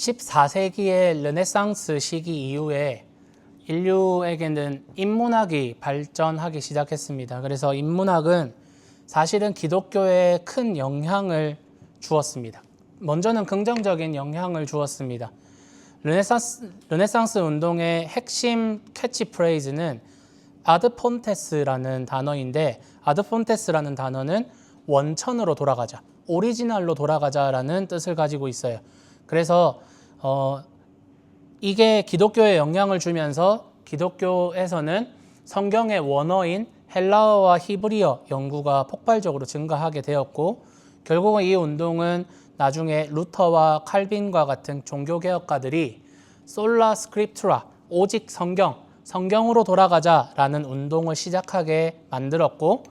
14세기의 르네상스 시기 이후에 인류에게는 인문학이 발전하기 시작했습니다. 그래서 인문학은 사실은 기독교에 큰 영향을 주었습니다. 먼저는 긍정적인 영향을 주었습니다. 르네상스 운동의 핵심 캐치프레이즈는 아드폰테스라는 단어인데, 아드폰테스라는 단어는 원천으로 돌아가자, 오리지널로 돌아가자라는 뜻을 가지고 있어요. 그래서 이게 기독교에 영향을 주면서 기독교에서는 성경의 원어인 헬라어와 히브리어 연구가 폭발적으로 증가하게 되었고, 결국은 이 운동은 나중에 루터와 칼빈과 같은 종교개혁가들이 솔라 스크립투라, 오직 성경으로 돌아가자라는 운동을 시작하게 만들었고,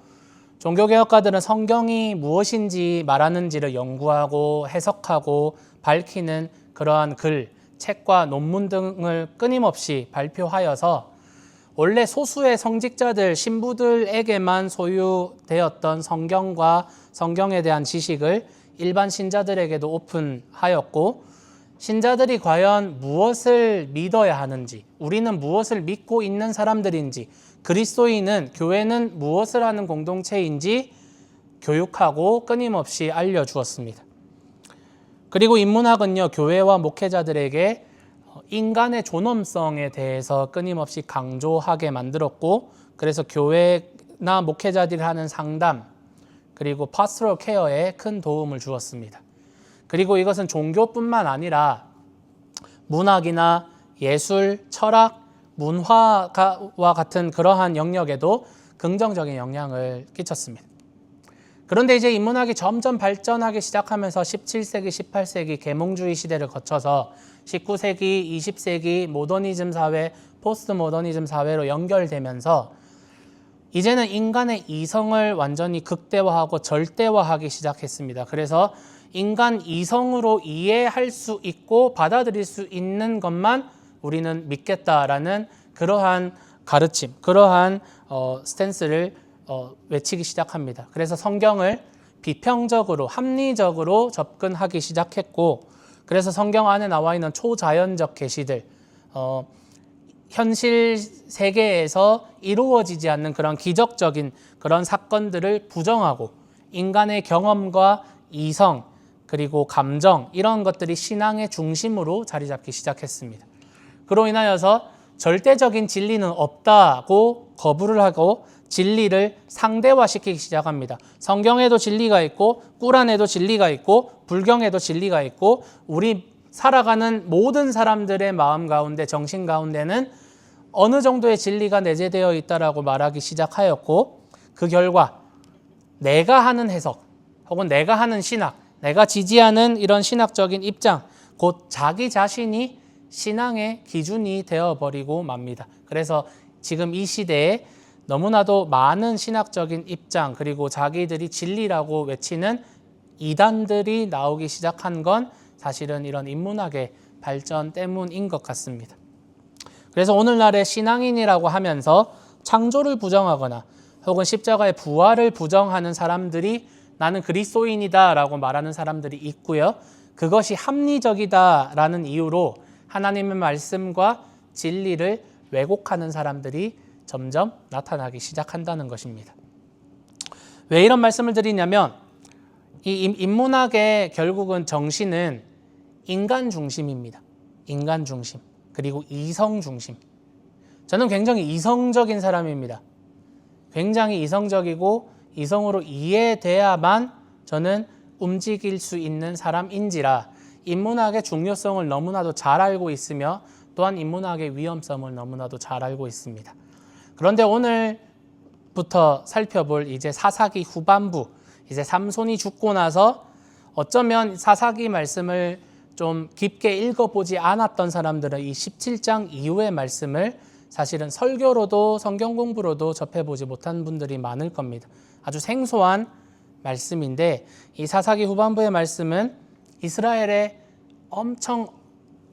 종교개혁가들은 성경이 무엇인지 말하는지를 연구하고 해석하고 밝히는 그러한 글, 책과 논문 등을 끊임없이 발표하여서 원래 소수의 성직자들, 신부들에게만 소유되었던 성경과 성경에 대한 지식을 일반 신자들에게도 오픈하였고, 신자들이 과연 무엇을 믿어야 하는지, 우리는 무엇을 믿고 있는 사람들인지, 그리스도인은, 교회는 무엇을 하는 공동체인지 교육하고 끊임없이 알려주었습니다. 그리고 인문학은요, 교회와 목회자들에게 인간의 존엄성에 대해서 끊임없이 강조하게 만들었고, 그래서 교회나 목회자들이 하는 상담, 그리고 파스토럴 케어에 큰 도움을 주었습니다. 그리고 이것은 종교뿐만 아니라 문학이나 예술, 철학, 문화와 같은 그러한 영역에도 긍정적인 영향을 끼쳤습니다. 그런데 이제 인문학이 점점 발전하기 시작하면서 17세기, 18세기 계몽주의 시대를 거쳐서 19세기, 20세기 모더니즘 사회, 포스트 모더니즘 사회로 연결되면서 이제는 인간의 이성을 완전히 극대화하고 절대화하기 시작했습니다. 그래서 인간 이성으로 이해할 수 있고 받아들일 수 있는 것만 우리는 믿겠다라는 그러한 가르침, 그러한 스탠스를 외치기 시작합니다. 그래서 성경을 비평적으로, 합리적으로 접근하기 시작했고, 그래서 성경 안에 나와 있는 초자연적 계시들, 현실 세계에서 이루어지지 않는 그런 기적적인 그런 사건들을 부정하고, 인간의 경험과 이성, 그리고 감정, 이런 것들이 신앙의 중심으로 자리 잡기 시작했습니다. 그로 인하여서 절대적인 진리는 없다고 거부를 하고 진리를 상대화시키기 시작합니다. 성경에도 진리가 있고, 꾸란에도 진리가 있고, 불경에도 진리가 있고, 우리 살아가는 모든 사람들의 마음 가운데, 정신 가운데는 어느 정도의 진리가 내재되어 있다라고 말하기 시작하였고, 그 결과 내가 하는 해석 혹은 내가 하는 신학, 내가 지지하는 이런 신학적인 입장, 곧 자기 자신이 신앙의 기준이 되어버리고 맙니다. 그래서 지금 이 시대에 너무나도 많은 신학적인 입장, 그리고 자기들이 진리라고 외치는 이단들이 나오기 시작한 건 사실은 이런 인문학의 발전 때문인 것 같습니다. 그래서 오늘날의 신앙인이라고 하면서 창조를 부정하거나 혹은 십자가의 부활을 부정하는 사람들이 나는 그리스도인이다 라고 말하는 사람들이 있고요. 그것이 합리적이다라는 이유로 하나님의 말씀과 진리를 왜곡하는 사람들이 점점 나타나기 시작한다는 것입니다. 왜 이런 말씀을 드리냐면, 이 인문학의 결국은 정신은 인간 중심입니다. 인간 중심, 그리고 이성 중심. 저는 굉장히 이성적인 사람입니다. 굉장히 이성적이고 이성으로 이해돼야만 저는 움직일 수 있는 사람인지라 인문학의 중요성을 너무나도 잘 알고 있으며, 또한 인문학의 위험성을 너무나도 잘 알고 있습니다. 그런데 오늘부터 살펴볼 이제 사사기 후반부, 이제 삼손이 죽고 나서 어쩌면 사사기 말씀을 좀 깊게 읽어보지 않았던 사람들은 이 17장 이후의 말씀을 사실은 설교로도 성경 공부로도 접해보지 못한 분들이 많을 겁니다. 아주 생소한 말씀인데, 이 사사기 후반부의 말씀은 이스라엘의 엄청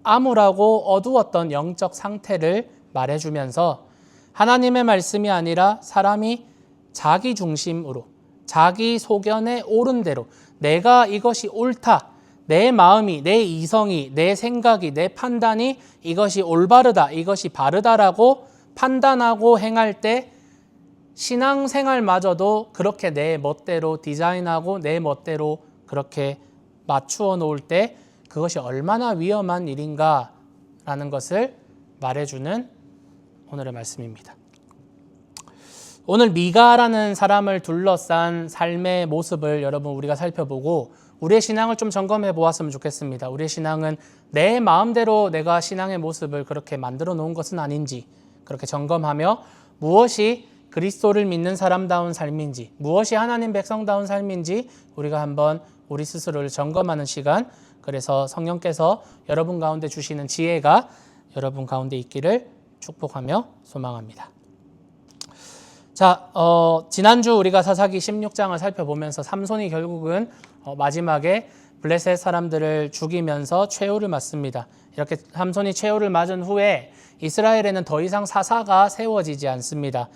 암울하고 어두웠던 영적 상태를 말해주면서 하나님의 말씀이 아니라 사람이 자기 중심으로, 자기 소견에 옳은 대로, 내가 이것이 옳다, 내 마음이, 내 이성이, 내 생각이, 내 판단이 이것이 올바르다, 이것이 바르다라고 판단하고 행할 때 신앙생활마저도 그렇게 내 멋대로 디자인하고 내 멋대로 그렇게 맞추어 놓을 때 그것이 얼마나 위험한 일인가라는 것을 말해주는 오늘의 말씀입니다. 오늘 미가라는 사람을 둘러싼 삶의 모습을 여러분 우리가 살펴보고 우리의 신앙을 좀 점검해 보았으면 좋겠습니다. 우리의 신앙은 내 마음대로 내가 신앙의 모습을 그렇게 만들어 놓은 것은 아닌지 그렇게 점검하며 무엇이 그리스도를 믿는 사람다운 삶인지 무엇이 하나님 백성다운 삶인지 우리가 한번 우리 스스로를 점검하는 시간, 그래서 성령께서 여러분 가운데 주시는 지혜가 여러분 가운데 있기를 축복하며 소망합니다. 자, 지난주 우리가 사사기 16장을 살펴보면서 삼손이 결국은 마지막에 블레셋 사람들을 죽이면서 최후를 맞습니다. 이렇게 삼손이 최후를 맞은 후에 이스라엘에는 더 이상 사사가 세워지지 않습니다.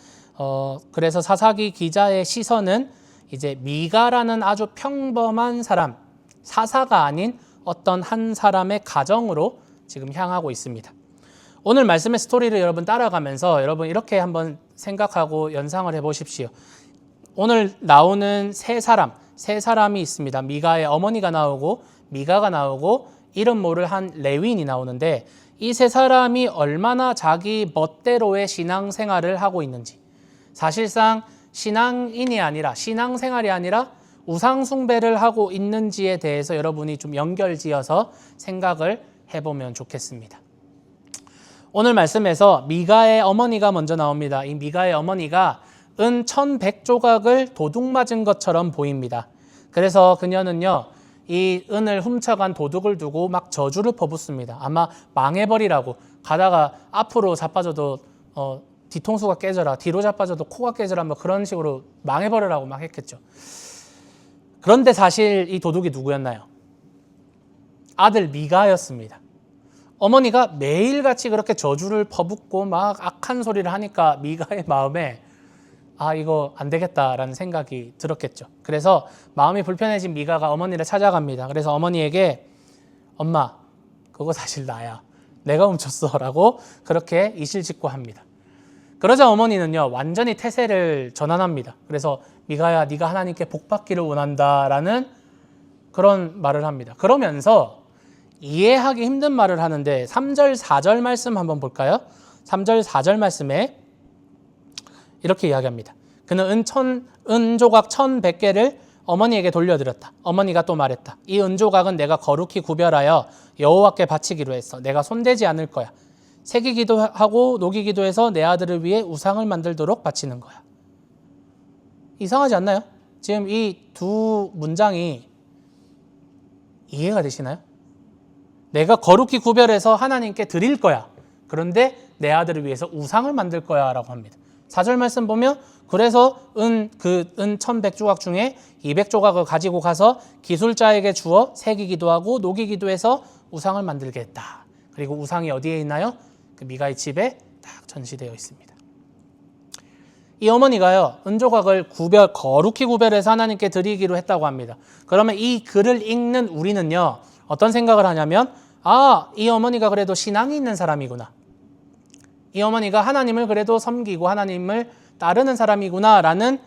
그래서 사사기 기자의 시선은 이제 미가라는 아주 평범한 사람, 사사가 아닌 어떤 한 사람의 가정으로 지금 향하고 있습니다. 오늘 말씀의 스토리를 여러분 따라가면서 여러분 이렇게 한번 생각하고 연상을 해보십시오. 오늘 나오는 세 사람이 있습니다. 미가의 어머니가 나오고 미가가 나오고 이름 모를 한 레위인이 나오는데 이 세 사람이 얼마나 자기 멋대로의 신앙생활을 하고 있는지, 사실상 신앙인이 아니라 신앙생활이 아니라 우상숭배를 하고 있는지에 대해서 여러분이 좀 연결지어서 생각을 해보면 좋겠습니다. 오늘 말씀에서 미가의 어머니가 먼저 나옵니다. 이 미가의 어머니가 은 1100조각을 도둑 맞은 것처럼 보입니다. 그래서 그녀는요, 이 은을 훔쳐간 도둑을 두고 막 저주를 퍼붓습니다. 아마 망해버리라고, 가다가 앞으로 자빠져도 뒤통수가 깨져라, 뒤로 자빠져도 코가 깨져라, 뭐 그런 식으로 망해버리라고 막 했겠죠. 그런데 사실 이 도둑이 누구였나요? 아들 미가였습니다. 어머니가 매일같이 그렇게 저주를 퍼붓고 막 악한 소리를 하니까 미가의 마음에 이거 안 되겠다라는 생각이 들었겠죠. 그래서 마음이 불편해진 미가가 어머니를 찾아갑니다. 그래서 어머니에게 엄마, 그거 사실 나야, 내가 훔쳤어 라고 그렇게 이실직고합니다. 그러자 어머니는요, 완전히 태세를 전환합니다. 그래서 미가야, 네가 하나님께 복받기를 원한다 라는 그런 말을 합니다. 그러면서 이해하기 힘든 말을 하는데 3절 4절 말씀 한번 볼까요? 3절 4절 말씀에 이렇게 이야기합니다. 그는 은조각 1100개를 어머니에게 돌려드렸다. 어머니가 또 말했다. 이 은조각은 내가 거룩히 구별하여 여호와께 바치기로 했어. 내가 손대지 않을 거야. 새기기도 하고 녹이기도 해서 내 아들을 위해 우상을 만들도록 바치는 거야. 이상하지 않나요? 지금 이 두 문장이 이해가 되시나요? 내가 거룩히 구별해서 하나님께 드릴 거야. 그런데 내 아들을 위해서 우상을 만들 거야 라고 합니다. 4절 말씀 보면 그래서 은 1100조각 중에 200조각을 가지고 가서 기술자에게 주어 새기기도 하고 녹이기도 해서 우상을 만들게 했다. 그리고 우상이 어디에 있나요? 그 미가의 집에 딱 전시되어 있습니다. 이 어머니가요, 은조각을 거룩히 구별해서 하나님께 드리기로 했다고 합니다. 그러면 이 글을 읽는 우리는요, 어떤 생각을 하냐면, 이 어머니가 그래도 신앙이 있는 사람이구나. 이 어머니가 하나님을 그래도 섬기고 하나님을 따르는 사람이구나 라는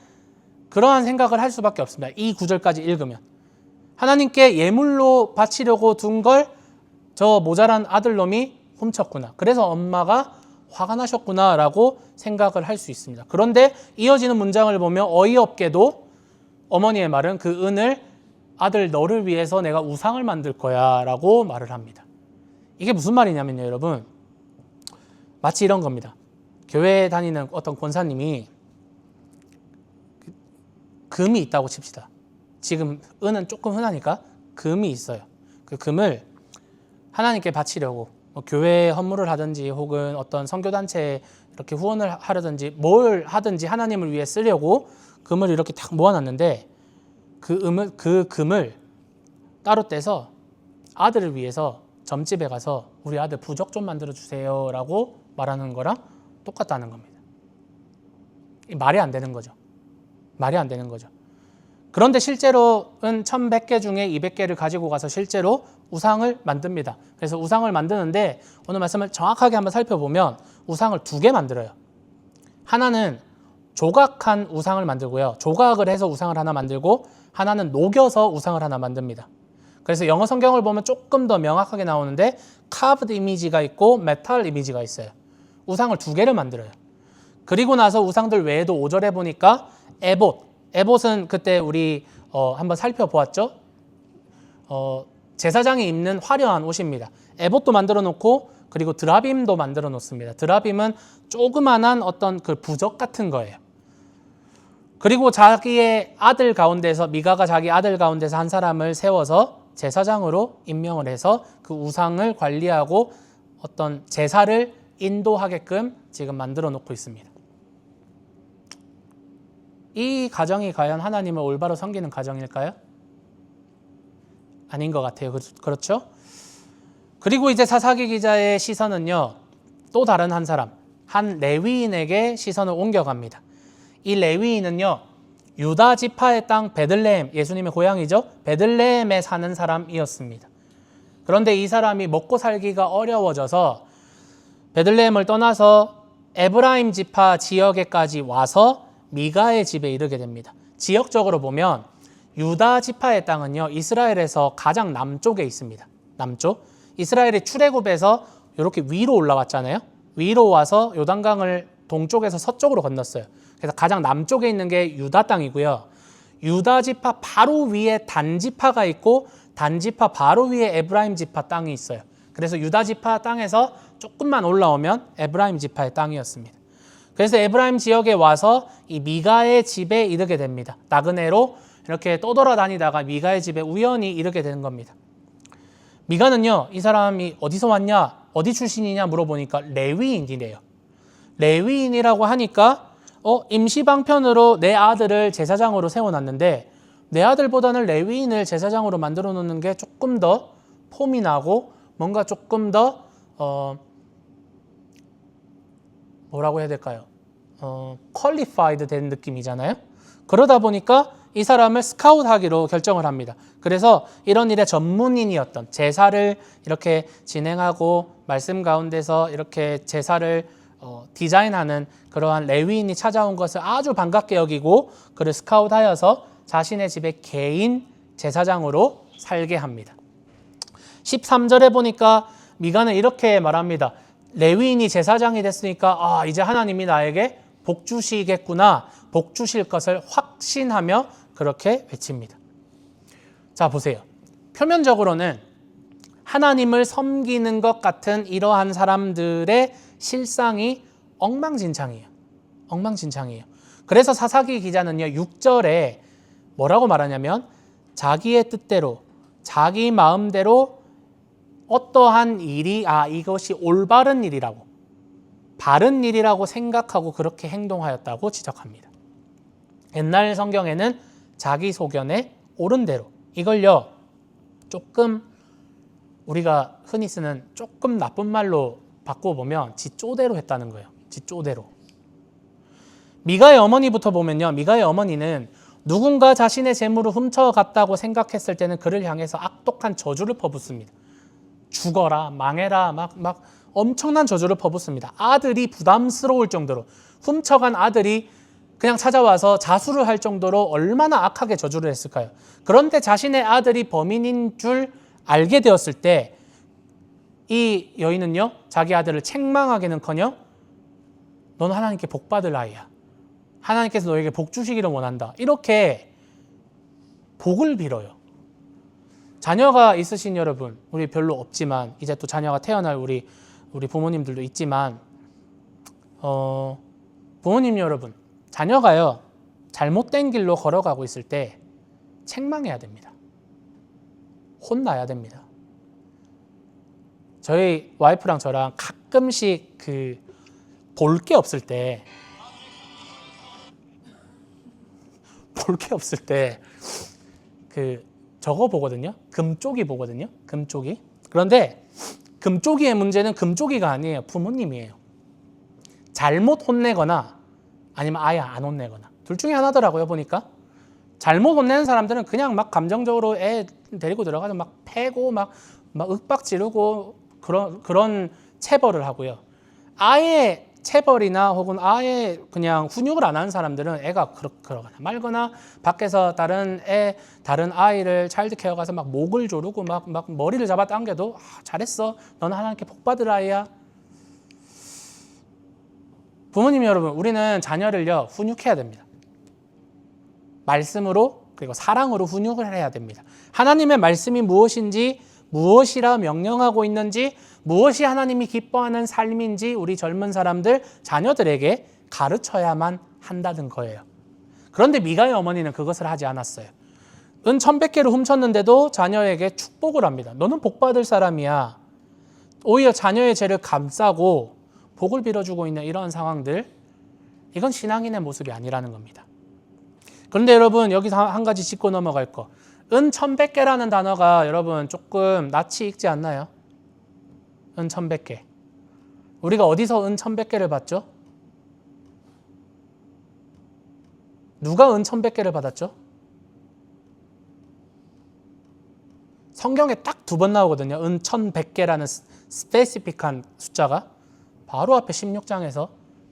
그러한 생각을 할 수밖에 없습니다. 이 구절까지 읽으면. 하나님께 예물로 바치려고 둔 걸 저 모자란 아들놈이 훔쳤구나. 그래서 엄마가 화가 나셨구나 라고 생각을 할 수 있습니다. 그런데 이어지는 문장을 보면 어이없게도 어머니의 말은 그 은을 아들 너를 위해서 내가 우상을 만들 거야 라고 말을 합니다. 이게 무슨 말이냐면요, 여러분, 마치 이런 겁니다. 교회에 다니는 어떤 권사님이 금이 있다고 칩시다. 지금 은은 조금 흔하니까 금이 있어요. 그 금을 하나님께 바치려고 교회에 헌물을 하든지 혹은 어떤 선교단체에 이렇게 후원을 하려든지 뭘 하든지 하나님을 위해 쓰려고 금을 이렇게 딱 모아놨는데 그 금을 따로 떼서 아들을 위해서 점집에 가서 우리 아들 부적 좀 만들어주세요 라고 말하는 거랑 똑같다는 겁니다. 말이 안 되는 거죠. 말이 안 되는 거죠. 그런데 실제로는 1100개 중에 200개를 가지고 가서 실제로 우상을 만듭니다. 그래서 우상을 만드는데 오늘 말씀을 정확하게 한번 살펴보면 우상을 2개 만들어요. 하나는 조각한 우상을 만들고요. 조각을 해서 우상을 하나 만들고 하나는 녹여서 우상을 하나 만듭니다. 그래서 영어 성경을 보면 조금 더 명확하게 나오는데 카브드 이미지가 있고 메탈 이미지가 있어요. 우상을 2개를 만들어요. 그리고 나서 우상들 외에도 5절에 보니까 에봇은 그때 우리 한번 살펴보았죠. 제사장이 입는 화려한 옷입니다. 에봇도 만들어 놓고 그리고 드라빔도 만들어 놓습니다. 드라빔은 조그만한 어떤 그 부적 같은 거예요. 그리고 자기의 아들 가운데서 미가가 자기 아들 가운데서 한 사람을 세워서 제사장으로 임명을 해서 그 우상을 관리하고 어떤 제사를 인도하게끔 지금 만들어 놓고 있습니다. 이 가정이 과연 하나님을 올바로 섬기는 가정일까요? 아닌 것 같아요. 그렇죠? 그리고 이제 사사기 기자의 시선은요, 또 다른 한 사람, 한 레위인에게 시선을 옮겨갑니다. 이 레위인은요, 유다 지파의 땅 베들레헴, 예수님의 고향이죠. 베들레헴에 사는 사람이었습니다. 그런데 이 사람이 먹고 살기가 어려워져서 베들레헴을 떠나서 에브라임 지파 지역에까지 와서 미가의 집에 이르게 됩니다. 지역적으로 보면 유다 지파의 땅은요, 이스라엘에서 가장 남쪽에 있습니다. 남쪽. 이스라엘이 출애굽에서 이렇게 위로 올라왔잖아요. 위로 와서 요단강을 동쪽에서 서쪽으로 건넜어요. 그래서 가장 남쪽에 있는 게 유다 땅이고요. 유다 지파 바로 위에 단 지파가 있고 단 지파 바로 위에 에브라임 지파 땅이 있어요. 그래서 유다 지파 땅에서 조금만 올라오면 에브라임 지파의 땅이었습니다. 그래서 에브라임 지역에 와서 이 미가의 집에 이르게 됩니다. 나그네로 이렇게 떠돌아다니다가 미가의 집에 우연히 이르게 되는 겁니다. 미가는요, 이 사람이 어디서 왔냐, 어디 출신이냐 물어보니까 레위인이래요. 레위인이라고 하니까 임시방편으로 내 아들을 제사장으로 세워놨는데 내 아들보다는 레위인을 제사장으로 만들어 놓는 게 조금 더 폼이 나고 뭔가 조금 더 뭐라고 해야 될까요? 퀄리파이드 된 느낌이잖아요. 그러다 보니까 이 사람을 스카웃하기로 결정을 합니다. 그래서 이런 일의 전문인이었던 제사를 이렇게 진행하고 말씀 가운데서 이렇게 제사를 디자인하는 그러한 레위인이 찾아온 것을 아주 반갑게 여기고 그를 스카웃하여서 자신의 집에 개인 제사장으로 살게 합니다. 13절에 보니까 미가는 이렇게 말합니다. 레위인이 제사장이 됐으니까 이제 하나님이 나에게 복 주시겠구나, 복 주실 것을 확신하며 그렇게 외칩니다. 자, 보세요. 표면적으로는 하나님을 섬기는 것 같은 이러한 사람들의 실상이 엉망진창이에요. 엉망진창이에요. 그래서 사사기 기자는요, 6절에 뭐라고 말하냐면 자기의 뜻대로, 자기 마음대로 어떠한 일이 이것이 올바른 일이라고, 바른 일이라고 생각하고 그렇게 행동하였다고 지적합니다. 옛날 성경에는 자기 소견에 옳은 대로, 이걸요 조금 우리가 흔히 쓰는 조금 나쁜 말로 바꿔보면 지쪼대로 했다는 거예요. 지쪼대로. 미가의 어머니부터 보면요, 미가의 어머니는 누군가 자신의 재물을 훔쳐갔다고 생각했을 때는 그를 향해서 악독한 저주를 퍼붓습니다. 죽어라, 망해라, 막 엄청난 저주를 퍼붓습니다. 아들이 부담스러울 정도로, 훔쳐간 아들이 그냥 찾아와서 자수를 할 정도로 얼마나 악하게 저주를 했을까요? 그런데 자신의 아들이 범인인 줄 알게 되었을 때 이 여인은요, 자기 아들을 책망하기는커녕 너는 하나님께 복 받을 아이야, 하나님께서 너에게 복 주시기를 원한다, 이렇게 복을 빌어요. 자녀가 있으신 여러분, 우리 별로 없지만 이제 또 자녀가 태어날 우리 부모님들도 있지만 부모님 여러분, 자녀가요 잘못된 길로 걸어가고 있을 때 책망해야 됩니다. 혼나야 됩니다. 저희 와이프랑 저랑 가끔씩 볼 게 없을 때 저거 보거든요. 금쪽이 보거든요. 금쪽이. 그런데 금쪽이의 문제는 금쪽이가 아니에요. 부모님이에요. 잘못 혼내거나 아니면 아예 안 혼내거나 둘 중에 하나더라고요, 보니까. 잘못 혼내는 사람들은 그냥 막 감정적으로 애 데리고 들어가서 막 패고 막 윽박 지르고 그런 체벌을 하고요. 아예 체벌이나 혹은 아예 그냥 훈육을 안 하는 사람들은 애가 그러거나 말거나 밖에서 다른 아이를 차일드 케어 가서 막 목을 조르고 막 머리를 잡아 당겨도 잘했어. 너는 하나님께 복 받을 아이야. 부모님 여러분, 우리는 자녀를요 훈육해야 됩니다. 말씀으로 그리고 사랑으로 훈육을 해야 됩니다. 하나님의 말씀이 무엇인지, 무엇이라 명령하고 있는지, 무엇이 하나님이 기뻐하는 삶인지 우리 젊은 사람들, 자녀들에게 가르쳐야만 한다는 거예요. 그런데 미가의 어머니는 그것을 하지 않았어요. 은 1,100개를 훔쳤는데도 자녀에게 축복을 합니다. 너는 복 받을 사람이야. 오히려 자녀의 죄를 감싸고 복을 빌어주고 있는 이런 상황들, 이건 신앙인의 모습이 아니라는 겁니다. 그런데 여러분, 여기서 한 가지 짚고 넘어갈 거, 은 1,100개라는 단어가 여러분 조금 낯이 익지 않나요? 은 1,100개. 우리가 어디서 은 1,100개를 받죠? 누가 은 1,100개를 받았죠? 성경에 딱 2번 나오거든요. 은 1,100개라는 스페시픽한 숫자가 바로 앞에 16장에서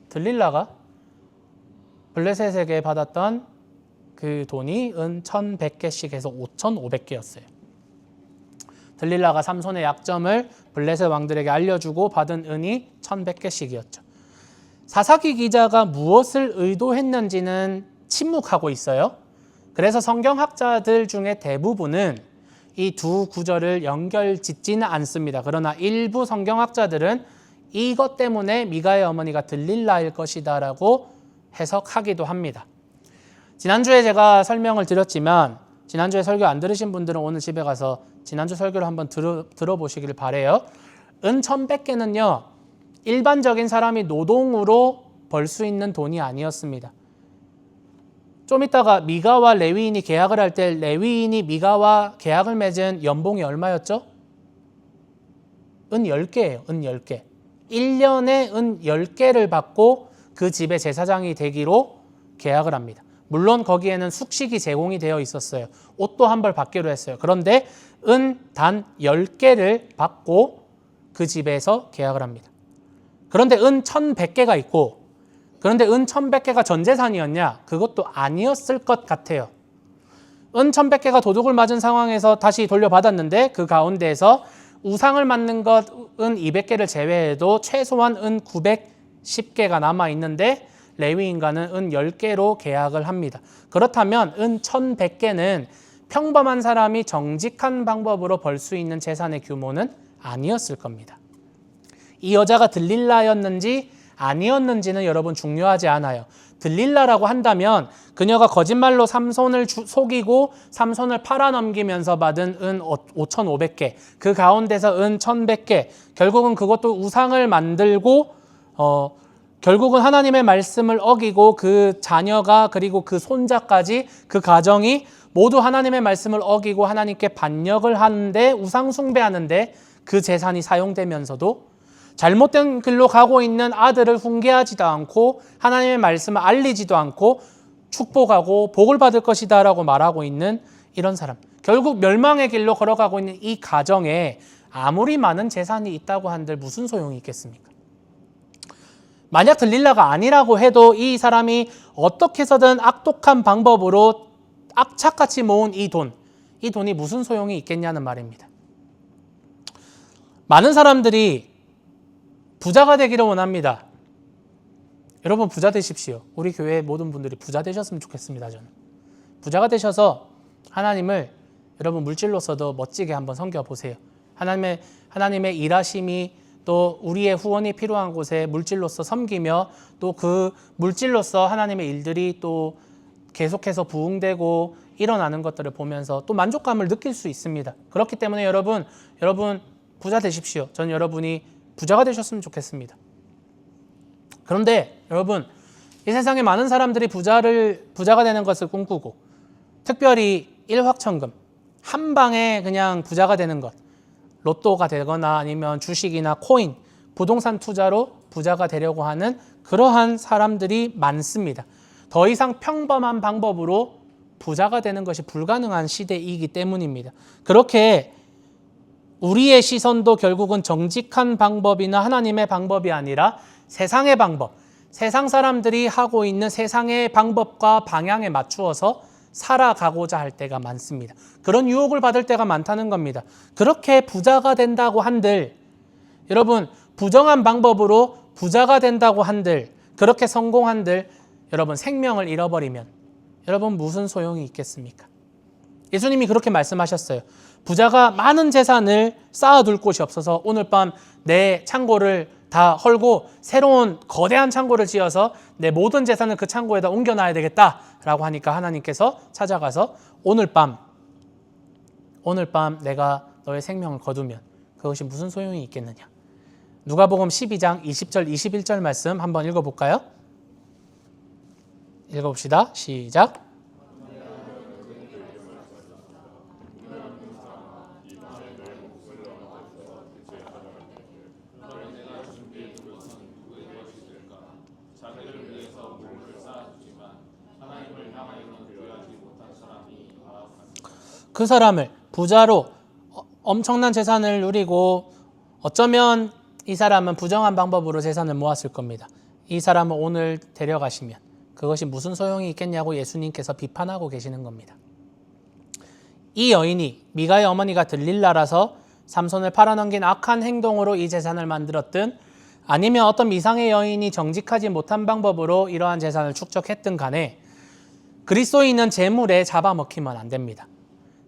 들릴라가 블레셋에게 받았던 그 돈이 은 1,100개씩 해서 5,500개였어요. 들릴라가 삼손의 약점을 블레셋 왕들에게 알려주고 받은 은이 1,100개씩이었죠. 사사기 기자가 무엇을 의도했는지는 침묵하고 있어요. 그래서 성경학자들 중에 대부분은 이 두 구절을 연결짓지는 않습니다. 그러나 일부 성경학자들은 이것 때문에 미가의 어머니가 들릴라일 것이다 라고 해석하기도 합니다. 지난주에 제가 설명을 드렸지만 지난주에 설교 안 들으신 분들은 오늘 집에 가서 지난주 설교를 한번 들어보시길 바라요. 은 1,100개는요 일반적인 사람이 노동으로 벌 수 있는 돈이 아니었습니다. 좀 이따가 미가와 레위인이 계약을 할 때 레위인이 미가와 계약을 맺은 연봉이 얼마였죠? 은 10개예요. 은 10개. 1년에 은 10개를 받고 그 집의 제사장이 되기로 계약을 합니다. 물론 거기에는 숙식이 제공이 되어 있었어요. 옷도 한 벌 받기로 했어요. 그런데 은 단 10개를 받고 그 집에서 계약을 합니다. 그런데 은 1,100개가 있고, 그런데 은 1,100개가 전 재산이었냐? 그것도 아니었을 것 같아요. 은 1,100개가 도둑을 맞은 상황에서 다시 돌려받았는데 그 가운데에서 우상을 맞는 것 은 200개를 제외해도 최소한 은 910개가 남아있는데 레위인과는 은 10개로 계약을 합니다. 그렇다면 은 1,100개는 평범한 사람이 정직한 방법으로 벌 수 있는 재산의 규모는 아니었을 겁니다. 이 여자가 들릴라였는지 아니었는지는 여러분 중요하지 않아요. 들릴라라고 한다면 그녀가 거짓말로 삼손을 속이고 삼손을 팔아넘기면서 받은 은 5,500개, 그 가운데서 은 1,100개, 결국은 그것도 우상을 만들고 결국은 하나님의 말씀을 어기고 그 자녀가 그리고 그 손자까지 그 가정이 모두 하나님의 말씀을 어기고 하나님께 반역을 하는데 우상 숭배하는데 그 재산이 사용되면서도 잘못된 길로 가고 있는 아들을 훈계하지도 않고 하나님의 말씀을 알리지도 않고 축복하고 복을 받을 것이다 라고 말하고 있는 이런 사람, 결국 멸망의 길로 걸어가고 있는 이 가정에 아무리 많은 재산이 있다고 한들 무슨 소용이 있겠습니까? 만약 들릴라가 아니라고 해도 이 사람이 어떻게 해서든 악독한 방법으로 악착같이 모은 이 돈이 무슨 소용이 있겠냐는 말입니다. 많은 사람들이 부자가 되기를 원합니다. 여러분 부자 되십시오. 우리 교회 모든 분들이 부자 되셨으면 좋겠습니다. 저는 부자가 되셔서 하나님을 여러분 물질로서도 멋지게 한번 섬겨보세요. 하나님의 일하심이 또 우리의 후원이 필요한 곳에 물질로서 섬기며 또 그 물질로서 하나님의 일들이 또 계속해서 부흥되고 일어나는 것들을 보면서 또 만족감을 느낄 수 있습니다. 그렇기 때문에 여러분 부자 되십시오. 저는 여러분이 부자가 되셨으면 좋겠습니다. 그런데 여러분 이 세상에 많은 사람들이 부자가 되는 것을 꿈꾸고 특별히 일확천금 한 방에 그냥 부자가 되는 것, 로또가 되거나 아니면 주식이나 코인, 부동산 투자로 부자가 되려고 하는 그러한 사람들이 많습니다. 더 이상 평범한 방법으로 부자가 되는 것이 불가능한 시대이기 때문입니다. 그렇게 우리의 시선도 결국은 정직한 방법이나 하나님의 방법이 아니라 세상의 방법, 세상 사람들이 하고 있는 세상의 방법과 방향에 맞추어서 살아가고자 할 때가 많습니다. 그런 유혹을 받을 때가 많다는 겁니다. 그렇게 부자가 된다고 한들, 여러분 부정한 방법으로 부자가 된다고 한들, 그렇게 성공한들 여러분 생명을 잃어버리면 여러분 무슨 소용이 있겠습니까? 예수님이 그렇게 말씀하셨어요. 부자가 많은 재산을 쌓아둘 곳이 없어서 오늘 밤 내 창고를 다 헐고 새로운 거대한 창고를 지어서 내 모든 재산을 그 창고에다 옮겨놔야 되겠다라고 하니까 하나님께서 찾아가서 오늘 밤 내가 너의 생명을 거두면 그것이 무슨 소용이 있겠느냐. 누가복음 12장 20절 21절 말씀 한번 읽어볼까요? 읽어봅시다. 시작. 그 사람을 부자로 엄청난 재산을 누리고 어쩌면 이 사람은 부정한 방법으로 재산을 모았을 겁니다. 이 사람을 오늘 데려가시면 그것이 무슨 소용이 있겠냐고 예수님께서 비판하고 계시는 겁니다. 이 여인이 미가의 어머니가 들릴라라서 삼손을 팔아넘긴 악한 행동으로 이 재산을 만들었든 아니면 어떤 미상의 여인이 정직하지 못한 방법으로 이러한 재산을 축적했든 간에 그리스도인은 재물에 잡아먹히면 안 됩니다.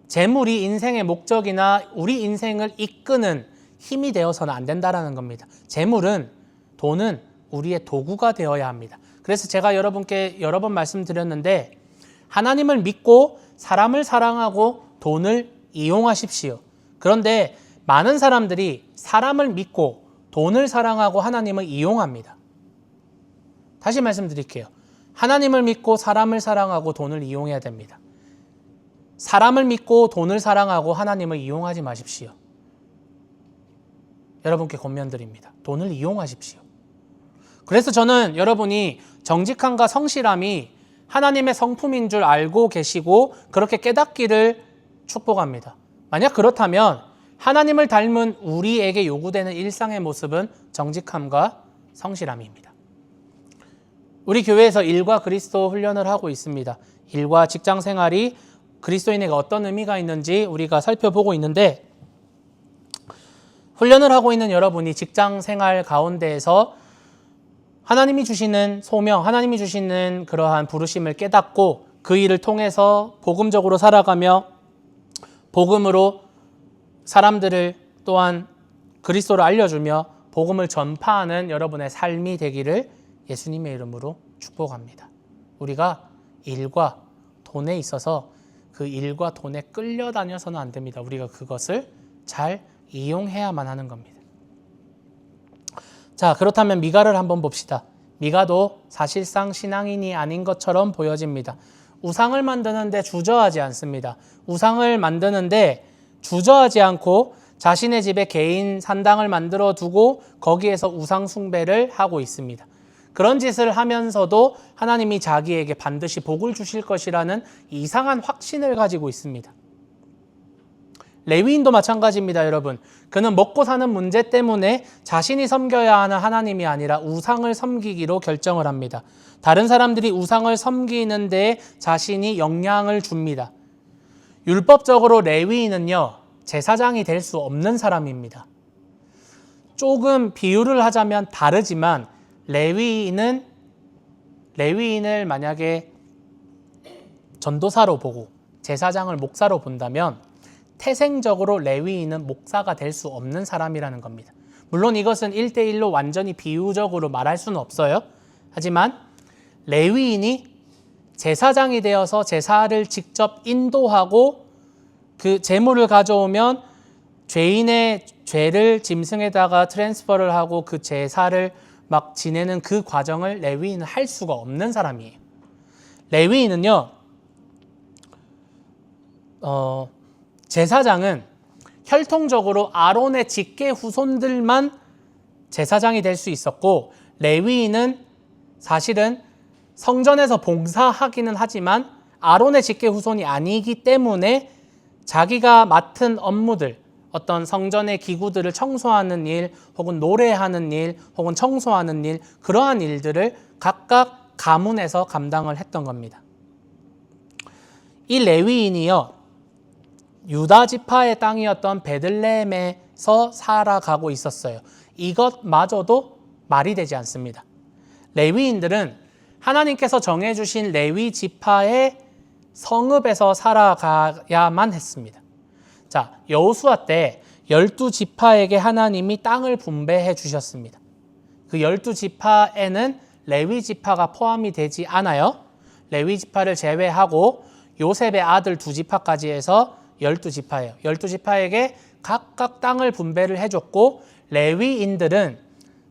재물이 인생의 목적이나 우리 인생을 이끄는 힘이 되어서는 안 된다는 겁니다. 재물은, 돈은 우리의 도구가 되어야 합니다. 그래서 제가 여러분께 여러 번 말씀드렸는데 하나님을 믿고 사람을 사랑하고 돈을 이용하십시오. 그런데 많은 사람들이 사람을 믿고 돈을 사랑하고 하나님을 이용합니다. 다시 말씀드릴게요. 하나님을 믿고 사람을 사랑하고 돈을 이용해야 됩니다. 사람을 믿고 돈을 사랑하고 하나님을 이용하지 마십시오. 여러분께 권면드립니다. 돈을 이용하십시오. 그래서 저는 여러분이 정직함과 성실함이 하나님의 성품인 줄 알고 계시고 그렇게 깨닫기를 축복합니다. 만약 그렇다면 하나님을 닮은 우리에게 요구되는 일상의 모습은 정직함과 성실함입니다. 우리 교회에서 일과 그리스도 훈련을 하고 있습니다. 일과 직장 생활이 그리스도인에게 어떤 의미가 있는지 우리가 살펴보고 있는데 훈련을 하고 있는 여러분이 직장 생활 가운데에서 하나님이 주시는 소명, 하나님이 주시는 그러한 부르심을 깨닫고 그 일을 통해서 복음적으로 살아가며 복음으로 사람들을 또한 그리스도를 알려주며 복음을 전파하는 여러분의 삶이 되기를 예수님의 이름으로 축복합니다. 우리가 일과 돈에 있어서 그 일과 돈에 끌려다녀서는 안 됩니다. 우리가 그것을 잘 이용해야만 하는 겁니다. 자, 그렇다면 미가를 한번 봅시다. 미가도 사실상 신앙인이 아닌 것처럼 보여집니다. 우상을 만드는데 주저하지 않습니다. 우상을 만드는데 주저하지 않고 자신의 집에 개인 산당을 만들어 두고 거기에서 우상 숭배를 하고 있습니다. 그런 짓을 하면서도 하나님이 자기에게 반드시 복을 주실 것이라는 이상한 확신을 가지고 있습니다. 레위인도 마찬가지입니다, 여러분. 그는 먹고 사는 문제 때문에 자신이 섬겨야 하는 하나님이 아니라 우상을 섬기기로 결정을 합니다. 다른 사람들이 우상을 섬기는 데 자신이 영향을 줍니다. 율법적으로 레위인은요, 제사장이 될 수 없는 사람입니다. 조금 비유를 하자면 다르지만 레위인을 만약에 전도사로 보고 제사장을 목사로 본다면 태생적으로 레위인은 목사가 될 수 없는 사람이라는 겁니다. 물론 이것은 1대1로 완전히 비유적으로 말할 수는 없어요. 하지만 레위인이 제사장이 되어서 제사를 직접 인도하고 그 제물을 가져오면 죄인의 죄를 짐승에다가 트랜스퍼를 하고 그 제사를 막 지내는 그 과정을 레위인은 할 수가 없는 사람이에요. 레위인은요, 제사장은 혈통적으로 아론의 직계 후손들만 제사장이 될 수 있었고, 레위인은 사실은 성전에서 봉사하기는 하지만 아론의 직계 후손이 아니기 때문에 자기가 맡은 업무들, 어떤 성전의 기구들을 청소하는 일, 혹은 노래하는 일, 혹은 청소하는 일, 그러한 일들을 각각 가문에서 감당을 했던 겁니다. 이 레위인이요, 유다 지파의 땅이었던 베들레헴에서 살아가고 있었어요. 이것마저도 말이 되지 않습니다. 레위인들은 하나님께서 정해주신 레위 지파의 성읍에서 살아가야만 했습니다. 자, 여호수아 때 12지파에게 하나님이 땅을 분배해 주셨습니다. 그 12지파에는 레위 지파가 포함이 되지 않아요. 레위 지파를 제외하고 요셉의 아들 2지파까지 해서 12지파예요. 12지파에게 각각 땅을 분배를 해줬고, 레위인들은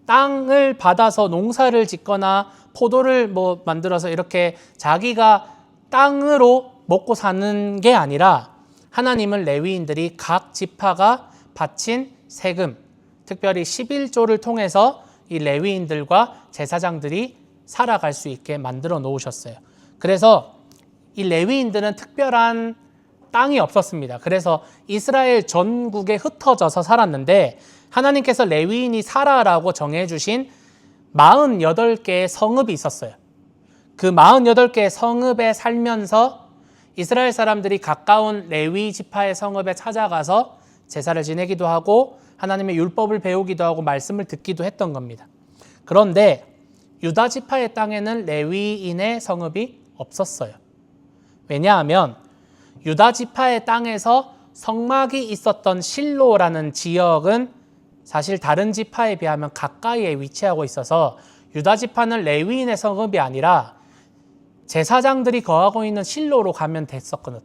땅을 받아서 농사를 짓거나 포도를 만들어서 이렇게 자기가 땅으로 먹고 사는 게 아니라, 하나님은 레위인들이 각 지파가 바친 세금, 특별히 11조를 통해서 이 레위인들과 제사장들이 살아갈 수 있게 만들어 놓으셨어요. 그래서 이 레위인들은 특별한 땅이 없었습니다. 그래서 이스라엘 전국에 흩어져서 살았는데, 하나님께서 레위인이 살아라고 정해주신 48개의 성읍이 있었어요. 그 48개의 성읍에 살면서 이스라엘 사람들이 가까운 레위 지파의 성읍에 찾아가서 제사를 지내기도 하고 하나님의 율법을 배우기도 하고 말씀을 듣기도 했던 겁니다. 그런데 유다 지파의 땅에는 레위인의 성읍이 없었어요. 왜냐하면 유다 지파의 땅에서 성막이 있었던 실로라는 지역은 사실 다른 지파에 비하면 가까이에 위치하고 있어서 유다 지파는 레위인의 성읍이 아니라 제사장들이 거하고 있는 실로로 가면 됐었거든요.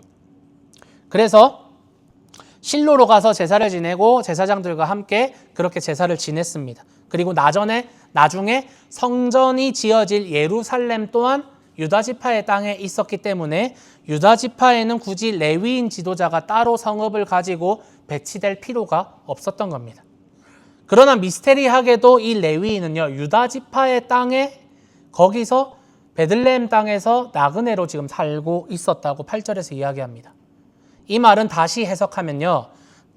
그래서 실로로 가서 제사를 지내고 제사장들과 함께 그렇게 제사를 지냈습니다. 그리고 나중에 성전이 지어질 예루살렘 또한 유다 지파의 땅에 있었기 때문에 유다 지파에는 굳이 레위인 지도자가 따로 성읍을 가지고 배치될 필요가 없었던 겁니다. 그러나 미스테리하게도 이 레위인은요, 유다 지파의 땅에, 거기서 베들레헴 땅에서 나그네로 지금 살고 있었다고 8절에서 이야기합니다. 이 말은 다시 해석하면요,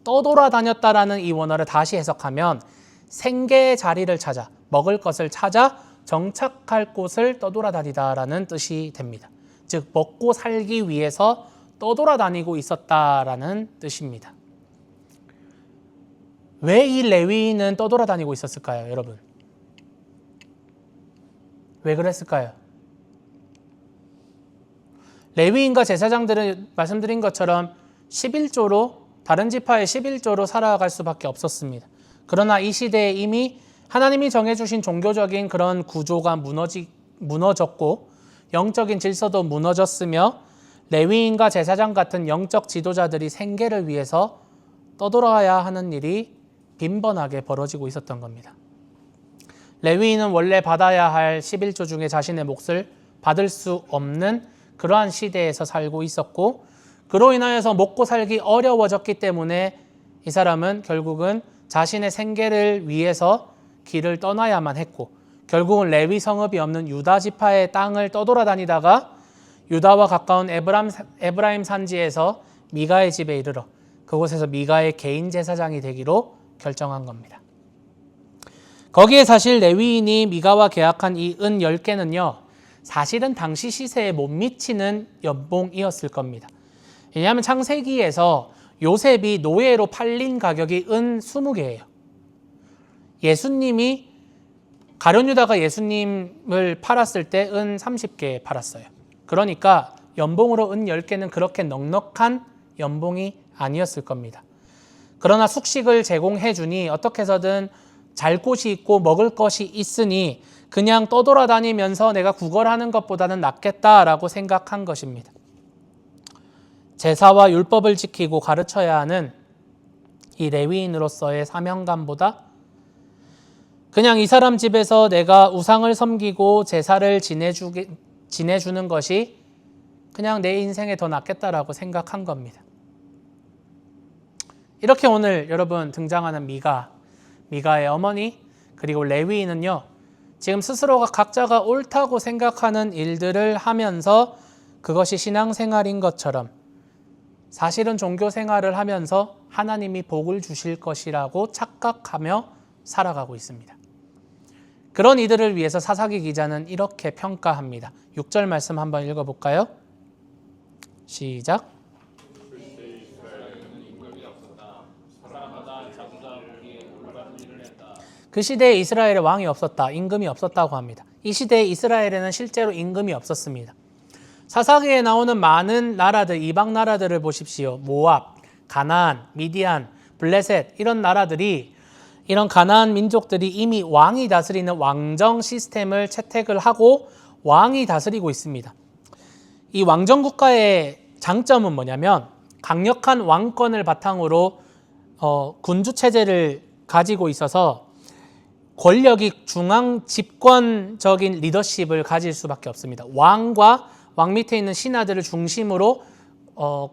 떠돌아다녔다라는 이 원어를 다시 해석하면 생계의 자리를 찾아, 먹을 것을 찾아 정착할 곳을 떠돌아다니다라는 뜻이 됩니다. 즉, 먹고 살기 위해서 떠돌아다니고 있었다라는 뜻입니다. 왜 이 레위인은 떠돌아다니고 있었을까요, 여러분? 왜 그랬을까요? 레위인과 제사장들은 말씀드린 것처럼 11조로, 다른 지파의 11조로 살아갈 수밖에 없었습니다. 그러나 이 시대에 이미 하나님이 정해주신 종교적인 그런 구조가 무너졌고 영적인 질서도 무너졌으며 레위인과 제사장 같은 영적 지도자들이 생계를 위해서 떠돌아야 하는 일이 빈번하게 벌어지고 있었던 겁니다. 레위인은 원래 받아야 할 11조 중에 자신의 몫을 받을 수 없는 그러한 시대에서 살고 있었고, 그로 인하여서 먹고 살기 어려워졌기 때문에 이 사람은 결국은 자신의 생계를 위해서 길을 떠나야만 했고, 결국은 레위 성읍이 없는 유다 지파의 땅을 떠돌아다니다가 유다와 가까운 에브라임 산지에서 미가의 집에 이르러 그곳에서 미가의 개인 제사장이 되기로 결정한 겁니다. 거기에 사실 레위인이 미가와 계약한 이 은 10개는요, 사실은 당시 시세에 못 미치는 연봉이었을 겁니다. 왜냐하면 창세기에서 요셉이 노예로 팔린 가격이 은 20개예요. 예수님이, 가룟 유다가 예수님을 팔았을 때 은 30개 팔았어요. 그러니까 연봉으로 은 10개는 그렇게 넉넉한 연봉이 아니었을 겁니다. 그러나 숙식을 제공해 주니 어떻게 해서든 잘 곳이 있고 먹을 것이 있으니 그냥 떠돌아다니면서 내가 구걸하는 것보다는 낫겠다라고 생각한 것입니다. 제사와 율법을 지키고 가르쳐야 하는 이 레위인으로서의 사명감보다 그냥 이 사람 집에서 내가 우상을 섬기고 제사를 지내주는 것이 그냥 내 인생에 더 낫겠다라고 생각한 겁니다. 이렇게 오늘 여러분 등장하는 미가의 어머니, 그리고 레위인은요, 지금 스스로가 각자가 옳다고 생각하는 일들을 하면서 그것이 신앙생활인 것처럼 사실은 종교생활을 하면서 하나님이 복을 주실 것이라고 착각하며 살아가고 있습니다. 그런 이들을 위해서 사사기 기자는 이렇게 평가합니다. 6절 말씀 한번 읽어볼까요? 시작. 그 시대에 이스라엘에 왕이 없었다. 임금이 없었다고 합니다. 이 시대에 이스라엘에는 실제로 임금이 없었습니다. 사사기에 나오는 많은 나라들, 이방 나라들을 보십시오. 모압, 가나안, 미디안, 블레셋 이런 나라들이, 이런 가나안 민족들이 이미 왕이 다스리는 왕정 시스템을 채택을 하고 왕이 다스리고 있습니다. 이 왕정 국가의 장점은 뭐냐면 강력한 왕권을 바탕으로 군주 체제를 가지고 있어서 권력이 중앙 집권적인 리더십을 가질 수밖에 없습니다. 왕과 왕 밑에 있는 신하들을 중심으로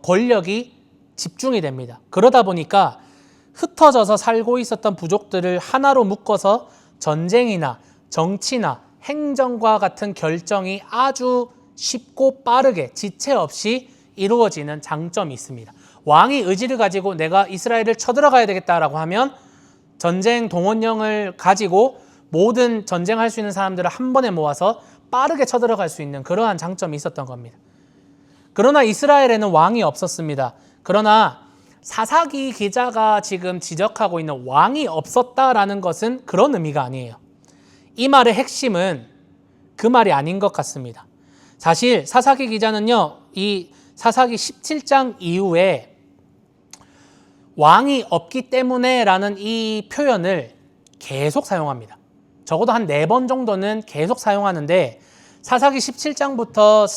권력이 집중이 됩니다. 그러다 보니까 흩어져서 살고 있었던 부족들을 하나로 묶어서 전쟁이나 정치나 행정과 같은 결정이 아주 쉽고 빠르게 지체 없이 이루어지는 장점이 있습니다. 왕이 의지를 가지고 내가 이스라엘을 쳐들어가야 되겠다라고 하면 전쟁 동원령을 가지고 모든 전쟁할 수 있는 사람들을 한 번에 모아서 빠르게 쳐들어갈 수 있는 그러한 장점이 있었던 겁니다. 그러나 이스라엘에는 왕이 없었습니다. 그러나 사사기 기자가 지금 지적하고 있는 왕이 없었다라는 것은 그런 의미가 아니에요. 이 말의 핵심은 그 말이 아닌 것 같습니다. 사실 사사기 기자는요, 이 사사기 17장 이후에 왕이 없기 때문에 라는 이 표현을 계속 사용합니다. 적어도 한 4번 정도는 계속 사용하는데 사사기 17장부터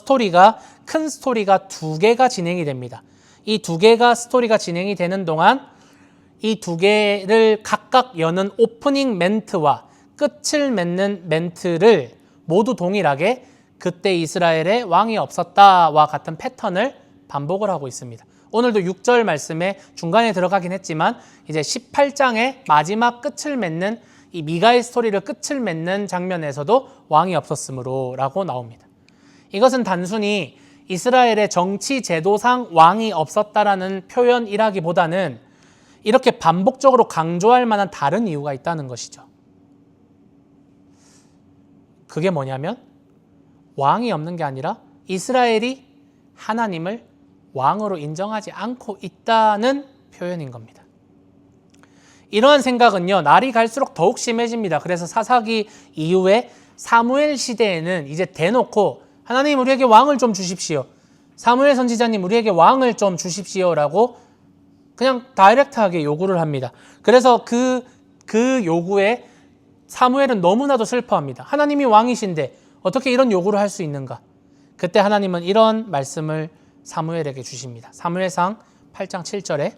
큰 스토리가 2개가 진행이 됩니다. 이 2개가 스토리가 진행이 되는 동안 이 2개를 각각 여는 오프닝 멘트와 끝을 맺는 멘트를 모두 동일하게 그때 이스라엘에 왕이 없었다와 같은 패턴을 반복을 하고 있습니다. 오늘도 6절 말씀에 중간에 들어가긴 했지만 이제 18장의 마지막 끝을 맺는 이 미가의 스토리를 끝을 맺는 장면에서도 왕이 없었으므로 라고 나옵니다. 이것은 단순히 이스라엘의 정치 제도상 왕이 없었다라는 표현이라기보다는 이렇게 반복적으로 강조할 만한 다른 이유가 있다는 것이죠. 그게 뭐냐면 왕이 없는 게 아니라 이스라엘이 하나님을 왕으로 인정하지 않고 있다는 표현인 겁니다. 이러한 생각은요, 날이 갈수록 더욱 심해집니다. 그래서 사사기 이후에 사무엘 시대에는 이제 대놓고 하나님 우리에게 왕을 좀 주십시오. 사무엘 선지자님 우리에게 왕을 좀 주십시오라고 그냥 다이렉트하게 요구를 합니다. 그래서 그 요구에 사무엘은 너무나도 슬퍼합니다. 하나님이 왕이신데 어떻게 이런 요구를 할 수 있는가? 그때 하나님은 이런 말씀을 사무엘에게 주십니다. 사무엘상 8장 7절에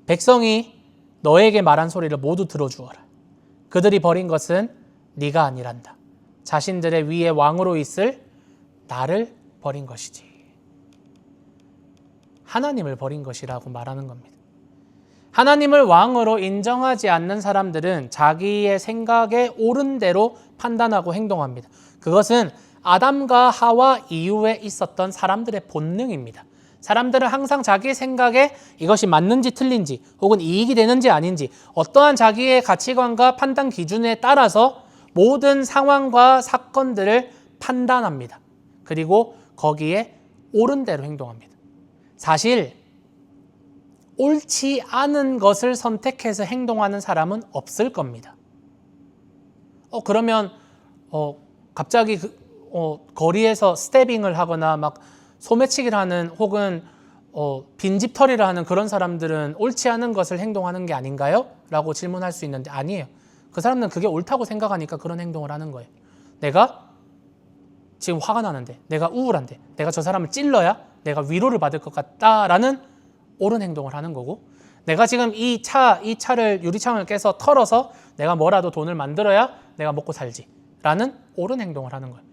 백성이 너에게 말한 소리를 모두 들어주어라. 그들이 버린 것은 네가 아니란다. 자신들의 위에 왕으로 있을 나를 버린 것이지. 하나님을 버린 것이라고 말하는 겁니다. 하나님을 왕으로 인정하지 않는 사람들은 자기의 생각에 옳은 대로 판단하고 행동합니다. 그것은 아담과 하와 이후에 있었던 사람들의 본능입니다. 사람들은 항상 자기의 생각에 이것이 맞는지 틀린지 혹은 이익이 되는지 아닌지 어떠한 자기의 가치관과 판단 기준에 따라서 모든 상황과 사건들을 판단합니다. 그리고 거기에 옳은 대로 행동합니다. 사실 옳지 않은 것을 선택해서 행동하는 사람은 없을 겁니다. 그러면 갑자기 거리에서 스태빙을 하거나 막 소매치기를 하는 혹은 빈집털이를 하는 그런 사람들은 옳지 않은 것을 행동하는 게 아닌가요? 라고 질문할 수 있는데 아니에요. 그 사람은 그게 옳다고 생각하니까 그런 행동을 하는 거예요. 내가 지금 화가 나는데, 내가 우울한데, 내가 저 사람을 찔러야 내가 위로를 받을 것 같다라는 옳은 행동을 하는 거고, 내가 지금 이 차를 유리창을 깨서 털어서 내가 뭐라도 돈을 만들어야 내가 먹고 살지 라는 옳은 행동을 하는 거예요.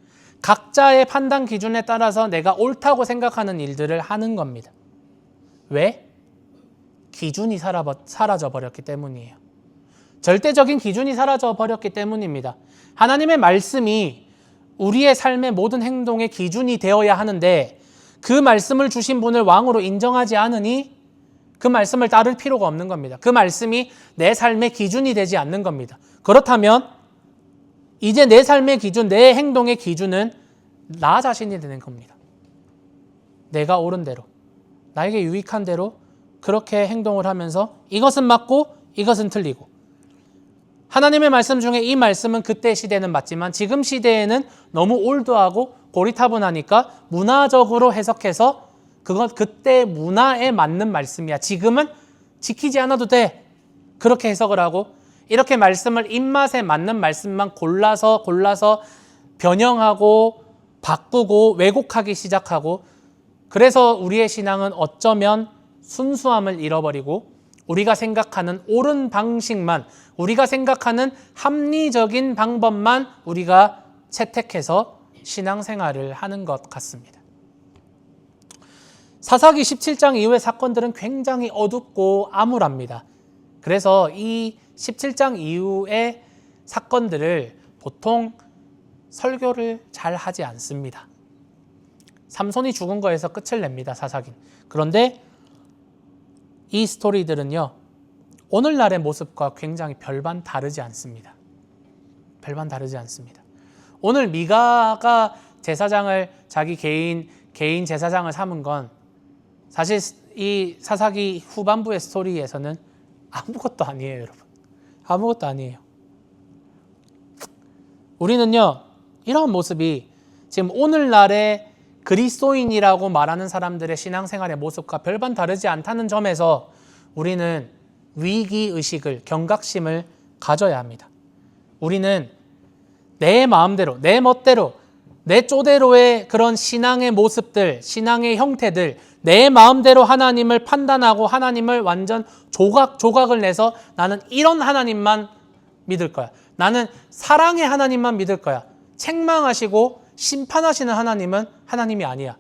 각자의 판단 기준에 따라서 내가 옳다고 생각하는 일들을 하는 겁니다. 왜? 기준이 사라져 버렸기 때문이에요. 절대적인 기준이 사라져 버렸기 때문입니다. 하나님의 말씀이 우리의 삶의 모든 행동의 기준이 되어야 하는데 그 말씀을 주신 분을 왕으로 인정하지 않으니 그 말씀을 따를 필요가 없는 겁니다. 그 말씀이 내 삶의 기준이 되지 않는 겁니다. 그렇다면 이제 내 삶의 기준, 내 행동의 기준은 나 자신이 되는 겁니다. 내가 옳은 대로, 나에게 유익한 대로 그렇게 행동을 하면서 이것은 맞고 이것은 틀리고, 하나님의 말씀 중에 이 말씀은 그때 시대는 맞지만 지금 시대에는 너무 올드하고 고리타분하니까 문화적으로 해석해서 그것 그때 문화에 맞는 말씀이야. 지금은 지키지 않아도 돼. 그렇게 해석을 하고, 이렇게 말씀을 입맛에 맞는 말씀만 골라서 변형하고 바꾸고 왜곡하기 시작하고, 그래서 우리의 신앙은 어쩌면 순수함을 잃어버리고 우리가 생각하는 옳은 방식만, 우리가 생각하는 합리적인 방법만 우리가 채택해서 신앙생활을 하는 것 같습니다. 사사기 17장 이후의 사건들은 굉장히 어둡고 암울합니다. 그래서 이 17장 이후의 사건들을 보통 설교를 잘 하지 않습니다. 삼손이 죽은 거에서 끝을 냅니다, 사사기는. 그런데 이 스토리들은요, 오늘날의 모습과 굉장히 별반 다르지 않습니다. 별반 다르지 않습니다. 오늘 미가가 제사장을, 자기 개인 제사장을 삼은 건 사실 이 사사기 후반부의 스토리에서는 아무것도 아니에요, 여러분. 아무것도 아니에요. 우리는요, 이런 모습이 지금 오늘날의 그리스도인이라고 말하는 사람들의 신앙생활의 모습과 별반 다르지 않다는 점에서 우리는 위기의식을, 경각심을 가져야 합니다. 우리는 내 마음대로, 내 멋대로, 내 쪼대로의 그런 신앙의 모습들, 신앙의 형태들, 내 마음대로 하나님을 판단하고 하나님을 완전 조각을 내서 나는 이런 하나님만 믿을 거야. 나는 사랑의 하나님만 믿을 거야. 책망하시고 심판하시는 하나님은 하나님이 아니야.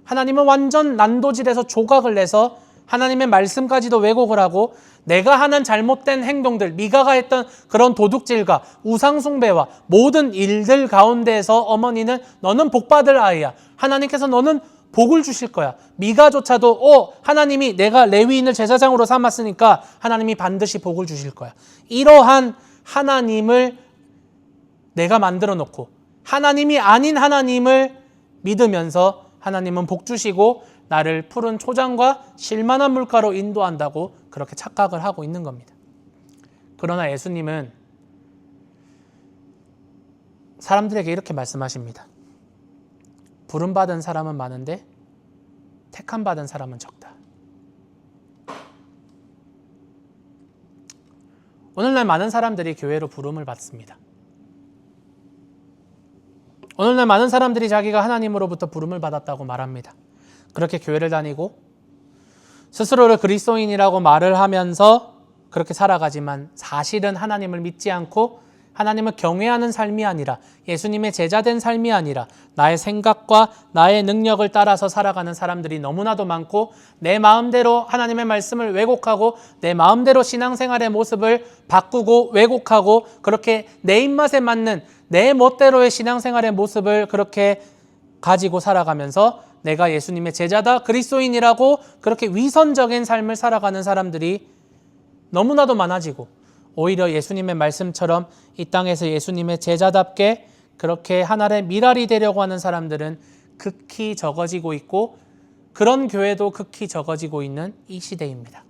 하나님은 완전 난도질해서 조각을 내서 하나님의 말씀까지도 왜곡을 하고, 내가 하는 잘못된 행동들, 미가가 했던 그런 도둑질과 우상숭배와 모든 일들 가운데에서 어머니는 너는 복받을 아이야. 하나님께서 너는 복을 주실 거야. 미가조차도 하나님이 내가 레위인을 제사장으로 삼았으니까 하나님이 반드시 복을 주실 거야. 이러한 하나님을 내가 만들어 놓고 하나님이 아닌 하나님을 믿으면서 하나님은 복 주시고 나를 푸른 초장과 실만한 물가로 인도한다고 그렇게 착각을 하고 있는 겁니다. 그러나 예수님은 사람들에게 이렇게 말씀하십니다. 부름받은 사람은 많은데 택함받은 사람은 적다. 오늘날 많은 사람들이 교회로 부름을 받습니다. 오늘날 많은 사람들이 자기가 하나님으로부터 부름을 받았다고 말합니다. 그렇게 교회를 다니고 스스로를 그리스도인이라고 말을 하면서 그렇게 살아가지만 사실은 하나님을 믿지 않고 하나님을 경외하는 삶이 아니라, 예수님의 제자된 삶이 아니라 나의 생각과 나의 능력을 따라서 살아가는 사람들이 너무나도 많고, 내 마음대로 하나님의 말씀을 왜곡하고 내 마음대로 신앙생활의 모습을 바꾸고 왜곡하고 그렇게 내 입맛에 맞는 내 멋대로의 신앙생활의 모습을 그렇게 가지고 살아가면서 내가 예수님의 제자다, 그리스도인이라고 그렇게 위선적인 삶을 살아가는 사람들이 너무나도 많아지고, 오히려 예수님의 말씀처럼 이 땅에서 예수님의 제자답게 그렇게 하나의 미랄이 되려고 하는 사람들은 극히 적어지고 있고, 그런 교회도 극히 적어지고 있는 이 시대입니다.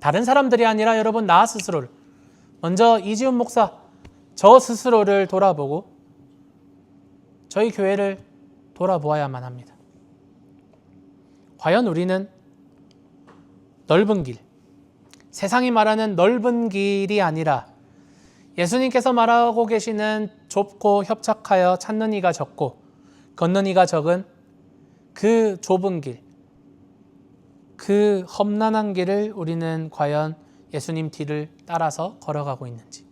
다른 사람들이 아니라 여러분, 나 스스로를, 먼저 이지훈 목사, 저 스스로를 돌아보고 저희 교회를 돌아보아야만 합니다. 과연 우리는 넓은 길, 세상이 말하는 넓은 길이 아니라 예수님께서 말하고 계시는 좁고 협착하여 찾는 이가 적고 걷는 이가 적은 그 좁은 길, 그 험난한 길을 우리는 과연 예수님 뒤를 따라서 걸어가고 있는지,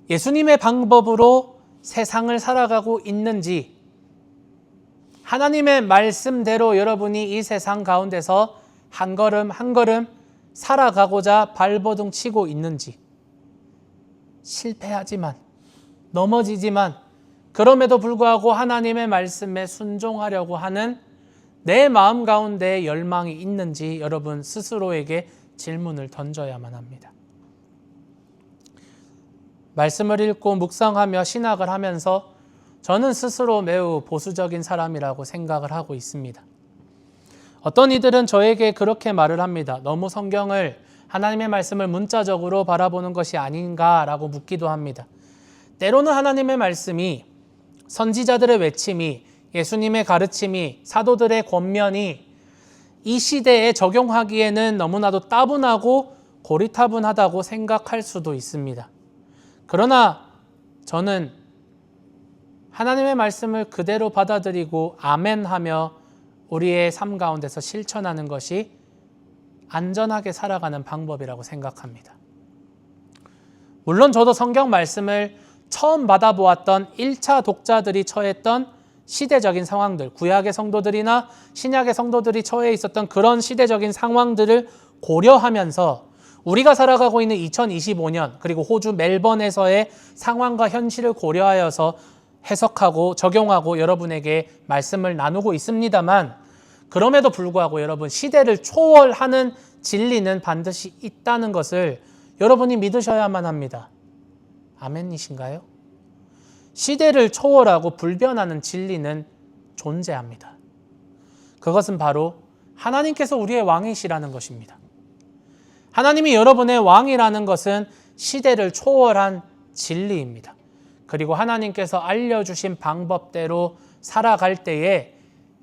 예수님의 방법으로 세상을 살아가고 있는지, 하나님의 말씀대로 여러분이 이 세상 가운데서 한 걸음 한 걸음 살아가고자 발버둥 치고 있는지, 실패하지만, 넘어지지만, 그럼에도 불구하고 하나님의 말씀에 순종하려고 하는 내 마음 가운데 열망이 있는지 여러분 스스로에게 질문을 던져야만 합니다. 말씀을 읽고 묵상하며 신학을 하면서 저는 스스로 매우 보수적인 사람이라고 생각을 하고 있습니다. 어떤 이들은 저에게 그렇게 말을 합니다. 너무 성경을, 하나님의 말씀을 문자적으로 바라보는 것이 아닌가라고 묻기도 합니다. 때로는 하나님의 말씀이, 선지자들의 외침이, 예수님의 가르침이, 사도들의 권면이 이 시대에 적용하기에는 너무나도 따분하고 고리타분하다고 생각할 수도 있습니다. 그러나 저는 하나님의 말씀을 그대로 받아들이고 아멘하며 우리의 삶 가운데서 실천하는 것이 안전하게 살아가는 방법이라고 생각합니다. 물론 저도 성경 말씀을 처음 받아보았던 1차 독자들이 처했던 시대적인 상황들, 구약의 성도들이나 신약의 성도들이 처해 있었던 그런 시대적인 상황들을 고려하면서 우리가 살아가고 있는 2025년 그리고 호주 멜번에서의 상황과 현실을 고려하여서 해석하고 적용하고 여러분에게 말씀을 나누고 있습니다만, 그럼에도 불구하고 여러분, 시대를 초월하는 진리는 반드시 있다는 것을 여러분이 믿으셔야만 합니다. 아멘이신가요? 시대를 초월하고 불변하는 진리는 존재합니다. 그것은 바로 하나님께서 우리의 왕이시라는 것입니다. 하나님이 여러분의 왕이라는 것은 시대를 초월한 진리입니다. 그리고 하나님께서 알려주신 방법대로 살아갈 때에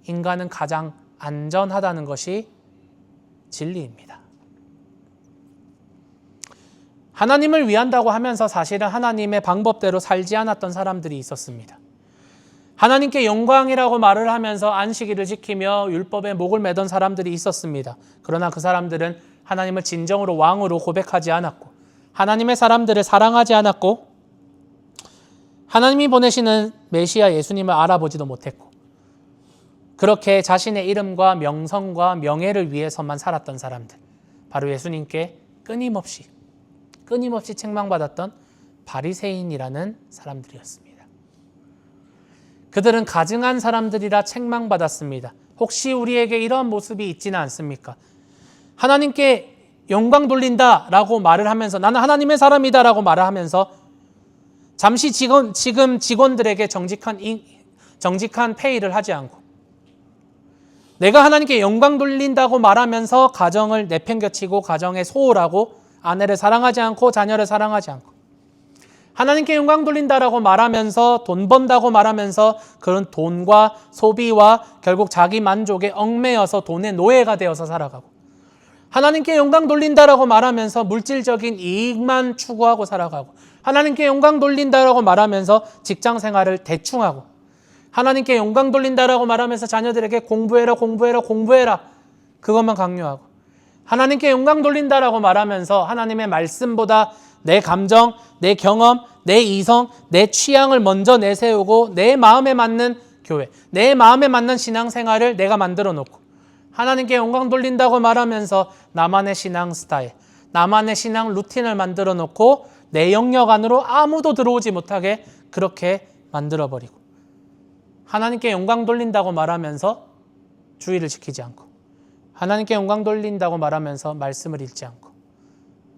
인간은 가장 안전하다는 것이 진리입니다. 하나님을 위한다고 하면서 사실은 하나님의 방법대로 살지 않았던 사람들이 있었습니다. 하나님께 영광이라고 말을 하면서 안식일을 지키며 율법에 목을 매던 사람들이 있었습니다. 그러나 그 사람들은 하나님을 진정으로 왕으로 고백하지 않았고, 하나님의 사람들을 사랑하지 않았고, 하나님이 보내시는 메시아 예수님을 알아보지도 못했고, 그렇게 자신의 이름과 명성과 명예를 위해서만 살았던 사람들, 바로 예수님께 끊임없이 책망받았던 바리새인이라는 사람들이었습니다. 그들은 가증한 사람들이라 책망받았습니다. 혹시 우리에게 이러한 모습이 있지는 않습니까? 하나님께 영광 돌린다라고 말을 하면서, 나는 하나님의 사람이다라고 말을 하면서 잠시 지금 직원들에게 정직한 페이를 하지 않고, 내가 하나님께 영광 돌린다고 말하면서 가정을 내팽겨치고 가정에 소홀하고 아내를 사랑하지 않고 자녀를 사랑하지 않고, 하나님께 영광 돌린다라고 말하면서 돈 번다고 말하면서 그런 돈과 소비와 결국 자기 만족에 얽매여서 돈의 노예가 되어서 살아가고, 하나님께 영광 돌린다라고 말하면서 물질적인 이익만 추구하고 살아가고, 하나님께 영광 돌린다라고 말하면서 직장 생활을 대충하고, 하나님께 영광 돌린다라고 말하면서 자녀들에게 공부해라 그것만 강요하고, 하나님께 영광 돌린다라고 말하면서 하나님의 말씀보다 내 감정, 내 경험, 내 이성, 내 취향을 먼저 내세우고 내 마음에 맞는 교회, 내 마음에 맞는 신앙생활을 내가 만들어 놓고, 하나님께 영광 돌린다고 말하면서 나만의 신앙 스타일, 나만의 신앙 루틴을 만들어 놓고 내 영역 안으로 아무도 들어오지 못하게 그렇게 만들어버리고, 하나님께 영광 돌린다고 말하면서 주의를 지키지 않고, 하나님께 영광 돌린다고 말하면서 말씀을 읽지 않고,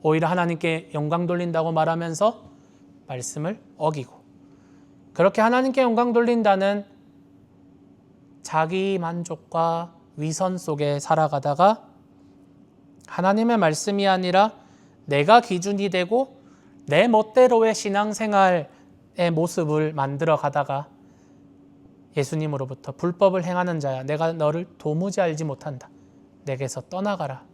오히려 하나님께 영광 돌린다고 말하면서 말씀을 어기고, 그렇게 하나님께 영광 돌린다는 자기 만족과 위선 속에 살아가다가 하나님의 말씀이 아니라 내가 기준이 되고 내 멋대로의 신앙생활의 모습을 만들어 가다가 예수님으로부터 불법을 행하는 자야, 내가 너를 도무지 알지 못한다, 내게서 떠나가라,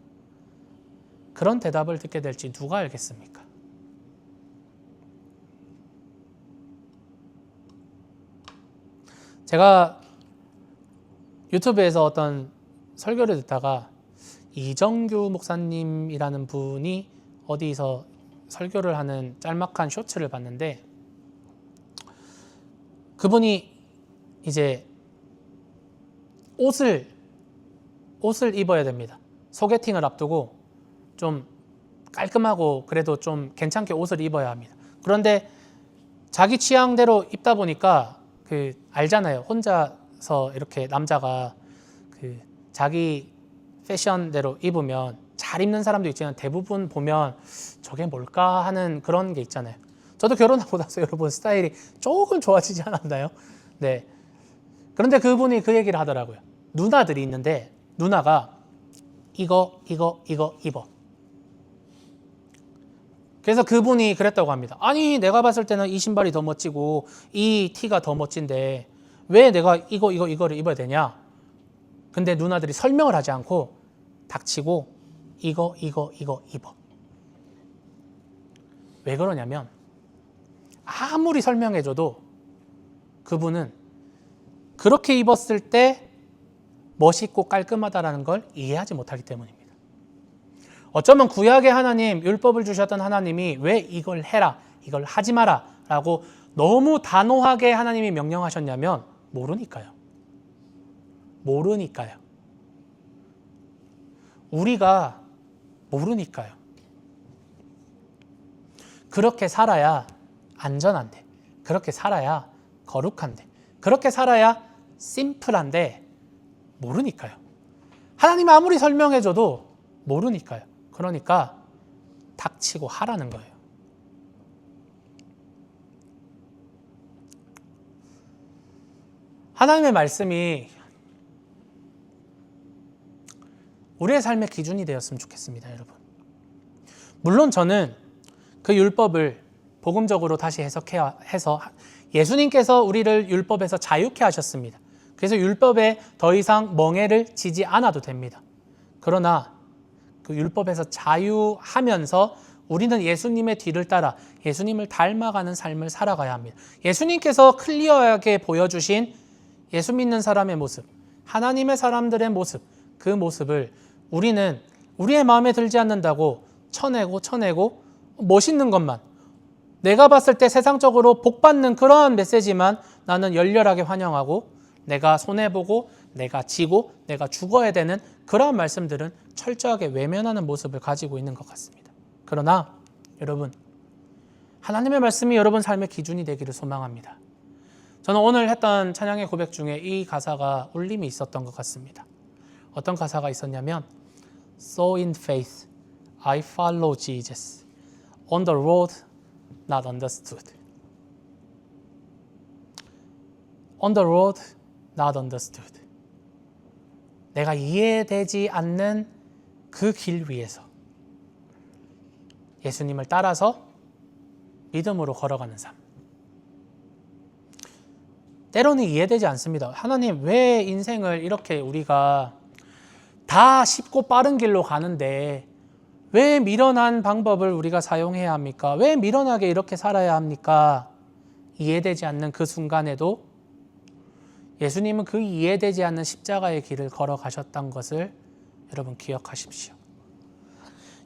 그런 대답을 듣게 될지 누가 알겠습니까? 제가 유튜브에서 어떤 설교를 듣다가 이정규 목사님이라는 분이 어디서 설교를 하는 짤막한 쇼츠를 봤는데, 그분이 이제 옷을 입어야 됩니다. 소개팅을 앞두고 좀 깔끔하고 그래도 좀 괜찮게 옷을 입어야 합니다. 그런데 자기 취향대로 입다 보니까 그 알잖아요. 혼자서 이렇게 남자가 그 자기 패션대로 입으면 잘 입는 사람도 있지만 대부분 보면 저게 뭘까 하는 그런 게 있잖아요. 저도 결혼하고 나서 여러분 스타일이 조금 좋아지지 않았나요? 네. 그런데 그분이 그 얘기를 하더라고요. 누나들이 있는데 누나가 이거 입어. 그래서 그분이 그랬다고 합니다. 아니 내가 봤을 때는 이 신발이 더 멋지고 이 티가 더 멋진데 왜 내가 이거를 입어야 되냐? 근데 누나들이 설명을 하지 않고 닥치고 이거 입어. 왜 그러냐면 아무리 설명해줘도 그분은 그렇게 입었을 때 멋있고 깔끔하다라는 걸 이해하지 못하기 때문입니다. 어쩌면 구약의 하나님, 율법을 주셨던 하나님이 왜 이걸 해라, 이걸 하지 마라 라고 너무 단호하게 하나님이 명령하셨냐면 모르니까요. 우리가 모르니까요. 그렇게 살아야 안전한데, 그렇게 살아야 거룩한데, 그렇게 살아야 심플한데 모르니까요. 하나님 아무리 설명해줘도 모르니까요. 그러니까 닥치고 하라는 거예요. 하나님의 말씀이 우리의 삶의 기준이 되었으면 좋겠습니다, 여러분. 물론 저는 그 율법을 복음적으로 다시 해서 예수님께서 우리를 율법에서 자유케 하셨습니다. 그래서 율법에 더 이상 멍에를 지지 않아도 됩니다. 그러나 그 율법에서 자유하면서 우리는 예수님의 뒤를 따라 예수님을 닮아가는 삶을 살아가야 합니다. 예수님께서 클리어하게 보여주신 예수 믿는 사람의 모습, 하나님의 사람들의 모습, 그 모습을 우리는 우리의 마음에 들지 않는다고 쳐내고 멋있는 것만, 내가 봤을 때 세상적으로 복받는 그러한 메시지만 나는 열렬하게 환영하고, 내가 손해보고 내가 지고 내가 죽어야 되는 그러한 말씀들은 철저하게 외면하는 모습을 가지고 있는 것 같습니다. 그러나 여러분, 하나님의 말씀이 여러분 삶의 기준이 되기를 소망합니다. 저는 오늘 했던 찬양의 고백 중에 이 가사가 울림이 있었던 것 같습니다. 어떤 가사가 있었냐면 So in faith I follow Jesus on the road not understood. On the road not understood. 내가 이해되지 않는 그 길 위에서 예수님을 따라서 믿음으로 걸어가는 삶. 때로는 이해되지 않습니다. 하나님 왜 인생을 이렇게 우리가 다 쉽고 빠른 길로 가는데 왜 미련한 방법을 우리가 사용해야 합니까? 왜 미련하게 이렇게 살아야 합니까? 이해되지 않는 그 순간에도 예수님은 그 이해되지 않는 십자가의 길을 걸어가셨던 것을 여러분 기억하십시오.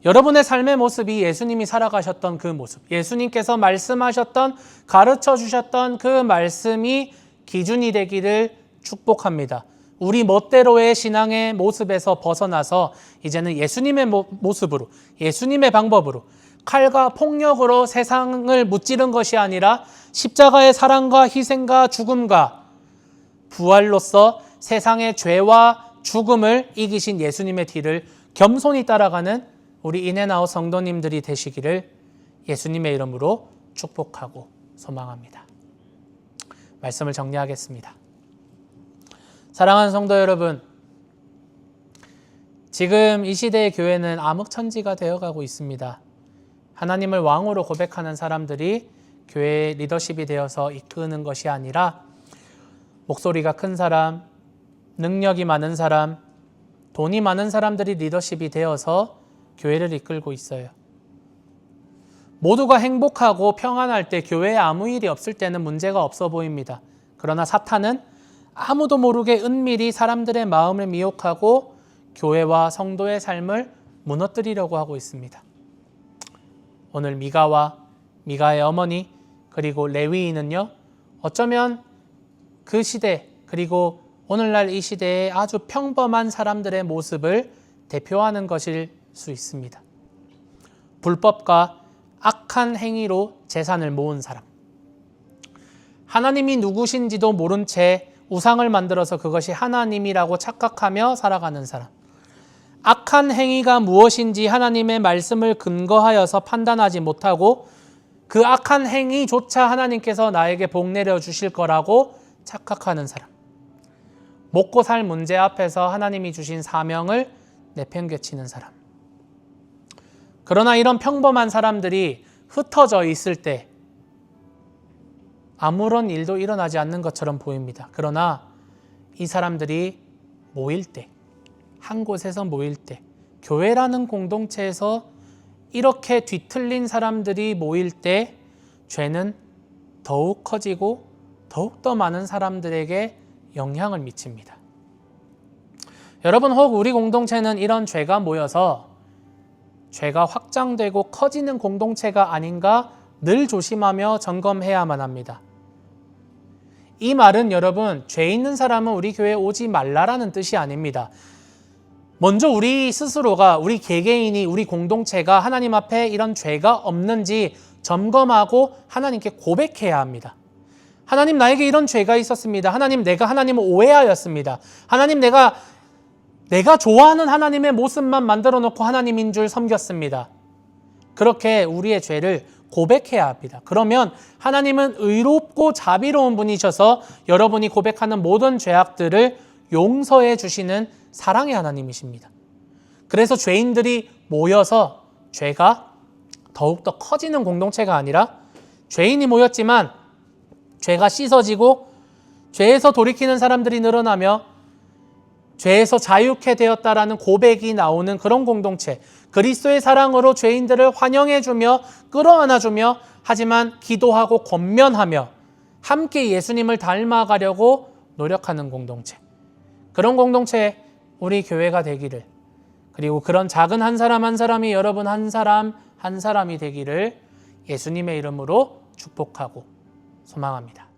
여러분의 삶의 모습이 예수님이 살아가셨던 그 모습, 예수님께서 말씀하셨던, 가르쳐 주셨던 그 말씀이 기준이 되기를 축복합니다. 우리 멋대로의 신앙의 모습에서 벗어나서 이제는 예수님의 모습으로, 예수님의 방법으로, 칼과 폭력으로 세상을 무찌른 것이 아니라 십자가의 사랑과 희생과 죽음과 부활로서 세상의 죄와 죽음을 이기신 예수님의 뒤를 겸손히 따라가는 우리 인앤아웃 성도님들이 되시기를 예수님의 이름으로 축복하고 소망합니다. 말씀을 정리하겠습니다. 사랑하는 성도 여러분, 지금 이 시대의 교회는 암흑천지가 되어가고 있습니다. 하나님을 왕으로 고백하는 사람들이 교회의 리더십이 되어서 이끄는 것이 아니라 목소리가 큰 사람, 능력이 많은 사람, 돈이 많은 사람들이 리더십이 되어서 교회를 이끌고 있어요. 모두가 행복하고 평안할 때, 교회에 아무 일이 없을 때는 문제가 없어 보입니다. 그러나 사탄은 아무도 모르게 은밀히 사람들의 마음을 미혹하고 교회와 성도의 삶을 무너뜨리려고 하고 있습니다. 오늘 미가와 미가의 어머니 그리고 레위인은요, 어쩌면 그 시대 그리고 오늘날 이 시대의 아주 평범한 사람들의 모습을 대표하는 것일 수 있습니다. 불법과 악한 행위로 재산을 모은 사람, 하나님이 누구신지도 모른 채 우상을 만들어서 그것이 하나님이라고 착각하며 살아가는 사람. 악한 행위가 무엇인지 하나님의 말씀을 근거하여서 판단하지 못하고 그 악한 행위조차 하나님께서 나에게 복 내려주실 거라고 착각하는 사람. 먹고 살 문제 앞에서 하나님이 주신 사명을 내팽개치는 사람. 그러나 이런 평범한 사람들이 흩어져 있을 때 아무런 일도 일어나지 않는 것처럼 보입니다. 그러나 이 사람들이 모일 때, 한 곳에서 모일 때, 교회라는 공동체에서 이렇게 뒤틀린 사람들이 모일 때 죄는 더욱 커지고 더욱더 많은 사람들에게 영향을 미칩니다. 여러분, 혹 우리 공동체는 이런 죄가 모여서 죄가 확장되고 커지는 공동체가 아닌가 늘 조심하며 점검해야만 합니다. 이 말은 여러분, 죄 있는 사람은 우리 교회에 오지 말라라는 뜻이 아닙니다. 먼저 우리 스스로가, 우리 개개인이, 우리 공동체가 하나님 앞에 이런 죄가 없는지 점검하고 하나님께 고백해야 합니다. 하나님, 나에게 이런 죄가 있었습니다. 하나님, 내가 하나님을 오해하였습니다. 하나님, 내가 좋아하는 하나님의 모습만 만들어 놓고 하나님인 줄 섬겼습니다. 그렇게 우리의 죄를 고백해야 합니다. 그러면 하나님은 의롭고 자비로운 분이셔서 여러분이 고백하는 모든 죄악들을 용서해 주시는 사랑의 하나님이십니다. 그래서 죄인들이 모여서 죄가 더욱더 커지는 공동체가 아니라 죄인이 모였지만 죄가 씻어지고 죄에서 돌이키는 사람들이 늘어나며 죄에서 자유케 되었다라는 고백이 나오는 그런 공동체, 그리스도의 사랑으로 죄인들을 환영해주며 끌어안아주며 하지만 기도하고 권면하며 함께 예수님을 닮아가려고 노력하는 공동체, 그런 공동체 우리 교회가 되기를, 그리고 그런 작은 한 사람 한 사람이 여러분 한 사람 한 사람이 되기를 예수님의 이름으로 축복하고 소망합니다.